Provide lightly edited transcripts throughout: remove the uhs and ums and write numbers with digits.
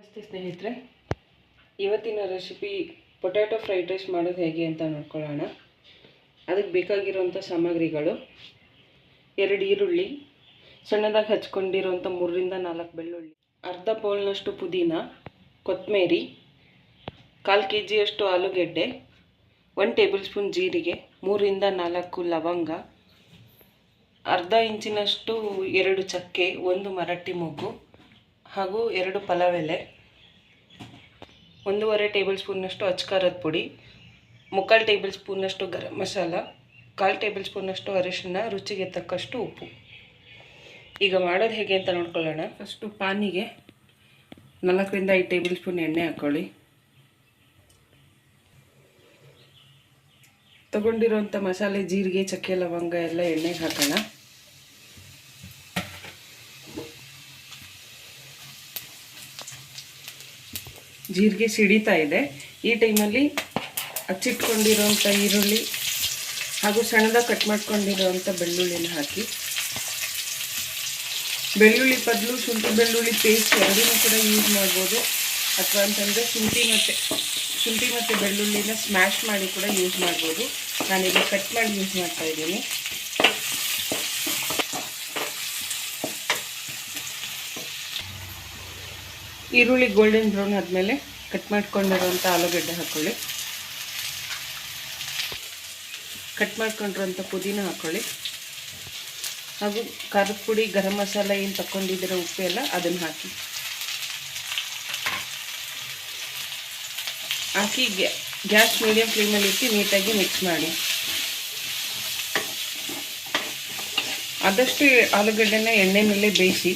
ನಮಸ್ತೆ ಸ್ನೇಹಿತರೆ, ಇವತ್ತಿನ ರೆಸಿಪಿ ಪೊಟ್ಯಾಟೊ ಫ್ರೈಡ್ ರೈಸ್ ಮಾಡೋದು ಹೇಗೆ ಅಂತ ನೋಡ್ಕೊಳ್ಳೋಣ. ಅದಕ್ಕೆ ಬೇಕಾಗಿರುವಂಥ ಸಾಮಗ್ರಿಗಳು: 2 ಈರುಳ್ಳಿ, ಸಣ್ಣದಾಗಿ ಹಚ್ಕೊಂಡಿರುವಂಥ 3 ರಿಂದ 4 ಬೆಳ್ಳುಳ್ಳಿ, ಅರ್ಧ ಬೌಲ್ನಷ್ಟು ಪುದೀನ, ಕೊತ್ತಂಬರಿ, 1/4 kg ಆಲೂಗೆಡ್ಡೆ, 1 ಟೇಬಲ್ ಸ್ಪೂನ್ ಜೀರಿಗೆ, 3 ರಿಂದ 4 ಲವಂಗ, ಅರ್ಧ ಇಂಚಿನಷ್ಟು 2 ಚಕ್ಕೆ, 1 ಮರಾಠಿ ಮೊಗ್ಗು ಹಾಗೂ 2 ಪಲಾವ್ ಎಲೆ, 1.5 ಟೇಬಲ್ ಸ್ಪೂನ್ನಷ್ಟು ಅಚ್ಚಕಾರದ ಪುಡಿ, 3/4 ಟೇಬಲ್ ಸ್ಪೂನ್ನಷ್ಟು ಗರಂ ಮಸಾಲ, 1/4 ಟೇಬಲ್ ಸ್ಪೂನ್ನಷ್ಟು ಅರಿಶಿನ, ರುಚಿಗೆ ತಕ್ಕಷ್ಟು ಉಪ್ಪು. ಈಗ ಮಾಡೋದು ಹೇಗೆ ಅಂತ ನೋಡ್ಕೊಳ್ಳೋಣ. ಫಸ್ಟು ಪಾನಿಗೆ 4 ರಿಂದ 5 ಟೇಬಲ್ ಸ್ಪೂನ್ ಎಣ್ಣೆ ಹಾಕ್ಕೊಳ್ಳಿ. ತಗೊಂಡಿರೋಂಥ ಮಸಾಲೆ ಜೀರಿಗೆ, ಚಕ್ಕೆ, ಲವಂಗ ಎಲ್ಲ ಎಣ್ಣೆಗೆ ಹಾಕೋಣ. ಜೀರಿಗೆ ಸಿಡಿತಾ ಇದೆ. ಈ ಟೈಮಲ್ಲಿ ಹಚ್ಚಿಟ್ಕೊಂಡಿರೋಂಥ ಈರುಳ್ಳಿ ಹಾಗೂ ಸಣ್ಣದಾಗಿ ಕಟ್ ಮಾಡ್ಕೊಂಡಿರೋಂಥ ಬೆಳ್ಳುಳ್ಳಿನ ಹಾಕಿ. ಬೆಳ್ಳುಳ್ಳಿ ಬದಲು ಶುಂಠಿ ಬೆಳ್ಳುಳ್ಳಿ ಪೇಸ್ಟ್ ಎರಡೂ ಕೂಡ ಯೂಸ್ ಮಾಡ್ಬೋದು, ಅಥವಾ ಅಂತಂದರೆ ಶುಂಠಿ ಮತ್ತು ಬೆಳ್ಳುಳ್ಳಿನ ಸ್ಮ್ಯಾಶ್ ಮಾಡಿ ಕೂಡ ಯೂಸ್ ಮಾಡ್ಬೋದು. ನಾನಿಲ್ಲಿ ಕಟ್ ಮಾಡಿ ಯೂಸ್ ಮಾಡ್ತಾ ಇದ್ದೀನಿ. ಈರುಳ್ಳಿ ಗೋಲ್ಡನ್ ಬ್ರೌನ್ ಆದಮೇಲೆ ಕಟ್ ಮಾಡ್ಕೊಂಡಿರೋಂಥ ಆಲೂಗಡ್ಡೆ ಹಾಕ್ಕೊಳ್ಳಿ. ಕಟ್ ಮಾಡ್ಕೊಂಡಿರೋಂಥ ಪುದೀನ ಹಾಕ್ಕೊಳ್ಳಿ. ಹಾಗೂ ಖಾರದ ಪುಡಿ, ಗರಂ ಮಸಾಲ ಏನು ತಗೊಂಡಿದ್ದೀರೋ ಉಪ್ಪು ಎಲ್ಲ ಅದನ್ನು ಹಾಕಿ ಗ್ಯಾಸ್ ಮೀಡಿಯಂ ಫ್ಲೇಮಲ್ಲಿ ಇಟ್ಟು ನೀಟಾಗಿ ಮಿಕ್ಸ್ ಮಾಡಿ. ಆದಷ್ಟು ಆಲೂಗಡ್ಡೆನ ಎಣ್ಣೆನಲ್ಲೇ ಬೇಯಿಸಿ.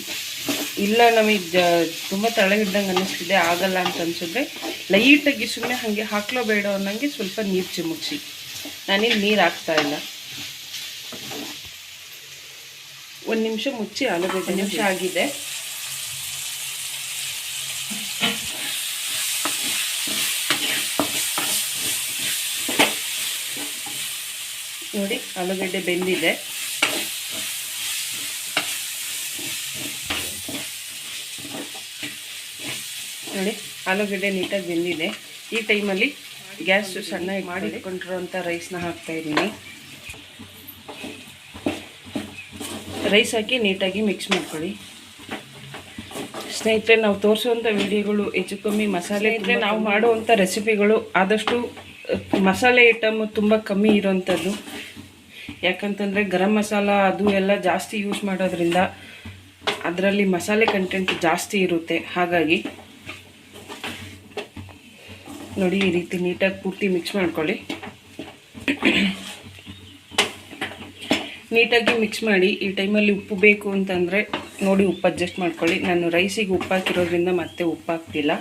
ಇಲ್ಲ ನಮಗೆ ತುಂಬ ತಳಗಿದ್ದಂಗೆ ಅನ್ನಿಸ್ತಿದೆ, ಆಗಲ್ಲ ಅಂತ ಅನಿಸಿದ್ರೆ ಲೈಟಾಗಿ ಸುಮ್ಮನೆ ಹಾಗೆ ಹಾಕ್ಲೋ ಬೇಡ ಅನ್ನೋಂಗೆ ಸ್ವಲ್ಪ ನೀರು ಚಿಮುಕ್ಸಿ. ನಾನಿಲ್ಲಿ ನೀರು ಹಾಕ್ತಾ ಇಲ್ಲ. 1 ನಿಮಿಷ ಮುಚ್ಚಿ ಆಲೂಗಡ್ಡೆ ನಿಮಿಷ ಆಗಿದೆ. ನೋಡಿ, ಆಲೂಗಡ್ಡೆ ಬೆಂದಿದೆ. ನೋಡಿ, ಆಲೂಗಡ್ಡೆ ನೀಟಾಗಿ ಬೆಂದಿದೆ. ಈ ಟೈಮಲ್ಲಿ ಗ್ಯಾಸ್ ಸಣ್ಣ ಮಾಡಿಟ್ಕೊಂಡಿರೋಂಥ ರೈಸ್ನ ಹಾಕ್ತಾಯಿದ್ದೀನಿ. ರೈಸ್ ಹಾಕಿ ನೀಟಾಗಿ ಮಿಕ್ಸ್ ಮಾಡ್ಕೊಳ್ಳಿ. ಸ್ನೇಹಿತರೆ, ನಾವು ತೋರಿಸುವಂಥ ವಿಡಿಯೋಗಳು ಹೆಚ್ಚು ಕಮ್ಮಿ ಮಸಾಲೆ ಇದ್ದರೆ, ನಾವು ಮಾಡುವಂಥ ರೆಸಿಪಿಗಳು ಆದಷ್ಟು ಮಸಾಲೆ ಐಟಮ್ ತುಂಬ ಕಮ್ಮಿ ಇರೋವಂಥದ್ದು. ಯಾಕಂತಂದರೆ ಗರಂ ಮಸಾಲ ಅದು ಎಲ್ಲ ಜಾಸ್ತಿ ಯೂಸ್ ಮಾಡೋದ್ರಿಂದ ಅದರಲ್ಲಿ ಮಸಾಲೆ ಕಂಟೆಂಟ್ ಜಾಸ್ತಿ ಇರುತ್ತೆ. ಹಾಗಾಗಿ ನೋಡಿ, ಈ ರೀತಿ ನೀಟಾಗಿ ಪೂರ್ತಿ ಮಿಕ್ಸ್ ಮಾಡ್ಕೊಳ್ಳಿ. ನೀಟಾಗಿ ಮಿಕ್ಸ್ ಮಾಡಿ. ಈ ಟೈಮಲ್ಲಿ ಉಪ್ಪು ಬೇಕು ಅಂತಂದರೆ ನೋಡಿ ಉಪ್ಪು ಅಡ್ಜಸ್ಟ್ ಮಾಡ್ಕೊಳ್ಳಿ. ನಾನು ರೈಸಿಗೆ ಉಪ್ಪು ಹಾಕಿರೋದ್ರಿಂದ ಮತ್ತೆ ಉಪ್ಪು ಹಾಕ್ತಿಲ್ಲ.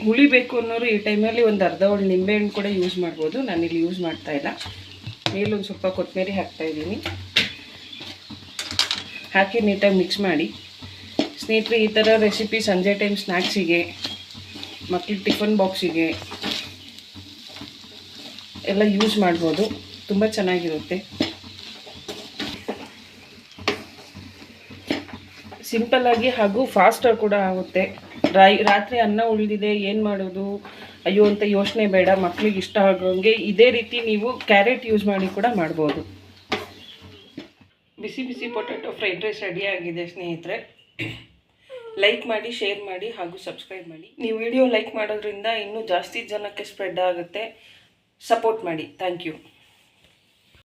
ಹುಳಿ ಬೇಕು ಅನ್ನೋರು ಈ ಟೈಮಲ್ಲಿ ಒಂದು ಅರ್ಧ ಹೋಳು ನಿಂಬೆಹಣ್ಣು ಕೂಡ ಯೂಸ್ ಮಾಡ್ಬೋದು. ನಾನಿಲ್ಲಿ ಯೂಸ್ ಮಾಡ್ತಾಯಿಲ್ಲ. ಮೇಲೊಂದು ಸ್ವಲ್ಪ ಕೊತ್ತಂಬರಿ ಹಾಕ್ತಾಯಿದ್ದೀನಿ. ಹಾಕಿ ನೀಟಾಗಿ ಮಿಕ್ಸ್ ಮಾಡಿ. ಸ್ನೇಹಿತರೆ, ಈ ಥರ ರೆಸಿಪಿ ಸಂಜೆ ಟೈಮ್ ಸ್ನ್ಯಾಕ್ಸಿಗೆ, ಮಕ್ಕಳಿಗೆ ಟಿಫನ್ ಬಾಕ್ಸಿಗೆ ಎಲ್ಲ ಯೂಸ್ ಮಾಡ್ಬೋದು. ತುಂಬ ಚೆನ್ನಾಗಿರುತ್ತೆ. ಸಿಂಪಲ್ಲಾಗಿ ಹಾಗೂ ಫಾಸ್ಟಾಗಿ ಕೂಡ ಆಗುತ್ತೆ. ರಾತ್ರಿ ಅನ್ನ ಉಳಿದಿದೆ, ಏನು ಮಾಡೋದು ಅಯ್ಯೋ ಅಂತ ಯೋಚನೆ ಬೇಡ. ಮಕ್ಕಳಿಗೆ ಇಷ್ಟ ಆಗೋಂಗೆ ಇದೇ ರೀತಿ ನೀವು ಕ್ಯಾರೆಟ್ ಯೂಸ್ ಮಾಡಿ ಕೂಡ ಮಾಡ್ಬೋದು. ಬಿಸಿ ಬಿಸಿ ಪೊಟ್ಯಾಟೊ ಫ್ರೈಡ್ ರೈಸ್ ರೆಡಿಯಾಗಿದೆ ಸ್ನೇಹಿತರೆ. ಲೈಕ್ ಮಾಡಿ, ಶೇರ್ ಮಾಡಿ ಹಾಗೂ ಸಬ್ಸ್ಕ್ರೈಬ್ ಮಾಡಿ. ನೀವು ವಿಡಿಯೋ ಲೈಕ್ ಮಾಡೋದ್ರಿಂದ ಇನ್ನೂ ಜಾಸ್ತಿ ಜನಕ್ಕೆ ಸ್ಪ್ರೆಡ್ ಆಗುತ್ತೆ. ಸಪೋರ್ಟ್ ಮಾಡಿ. Thank you.